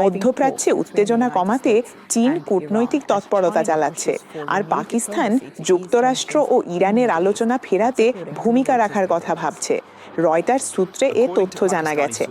মধ্যপ্রাচ্যে উত্তেজনা কমাতে চীন কূটনৈতিক তৎপরতা চালাচ্ছে, আর পাকিস্তান যুক্তরাষ্ট্র ও ইরানের আলোচনা ফেরাতে ভূমিকা রাখার কথা ভাবছে। রয়টার্স সূত্রে এ তথ্য জানা গেছে।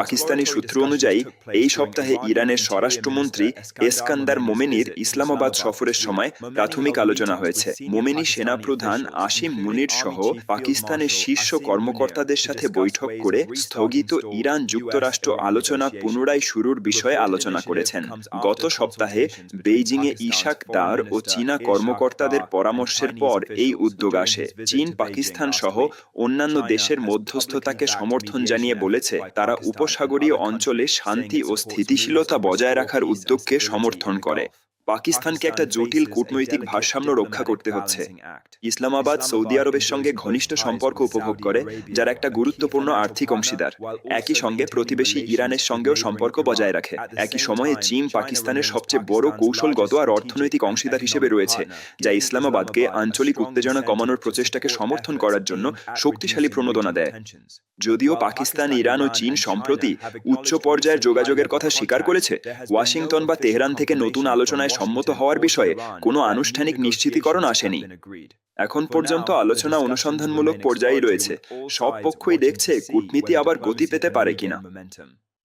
পাকিস্তানি সূত্র অনুযায়ী এই সপ্তাহে ইরানের স্বরাষ্ট্রমন্ত্রী এসকান্দার মোমেনির ইসলামাবাদ সফরের সময় প্রাথমিক আলোচনা হয়েছে। মোমেনি সেনাপ্রধান আসিম মুনির সহ পাকিস্তানের শীর্ষ কর্মকর্তাদের সাথে বৈঠক করে স্থগিত ইরান যুক্তরাষ্ট্র আলোচনা পুনরায় শুরুর বিষয়ে আলোচনা করেছেন। গত সপ্তাহে বেইজিংয়ে ইশাক দার ও চীনা কর্মকর্তাদের পরামর্শের পর এই উদ্যোগ আসে। চীন পাকিস্তান সহ অন্যান্য দেশের মধ্যস্থতাকে সমর্থন জানিয়ে বলেছে তারা উপসাগরীয় অঞ্চলে শান্তি ও স্থিতিশীলতা বজায় রাখার উদ্যোগকে সমর্থন করে। পাকিস্তানকে একটা জটিল কূটনৈতিক ভারসাম্য রক্ষা করতে হচ্ছে। ইসলামাবাদ সৌদি আরবের সঙ্গে ঘনিষ্ঠ সম্পর্ক উপভোগ করে, যার একটা গুরুত্বপূর্ণ আর্থিক অংশীদার। একই সঙ্গে প্রতিবেশী ইরানের সঙ্গেও সম্পর্ক বজায় রাখে। একই সময়ে চীন পাকিস্তানের সবচেয়ে বড় কৌশলগত আর অর্থনৈতিক অংশীদার হিসেবে রয়েছে, যা ইসলামাবাদকে আঞ্চলিক উত্তেজনা কমানোর প্রচেষ্টাকে সমর্থন করার জন্য শক্তিশালী প্রণোদনা দেয়। যদিও পাকিস্তান, ইরান ও চীন সম্প্রতি উচ্চ পর্যায়ের যোগাযোগের কথা স্বীকার করেছে, ওয়াশিংটন বা তেহরান থেকে নতুন আলোচনায় সম্মত হওয়ার বিষয়ে কোনো আনুষ্ঠানিক নিশ্চিতীকরণ আসেনি। এখন পর্যন্ত আলোচনা অনুসন্ধানমূলক পর্যায়ে রয়েছে। সব পক্ষই দেখছে কূটনীতি আবার গতি পেতে পারে কিনা।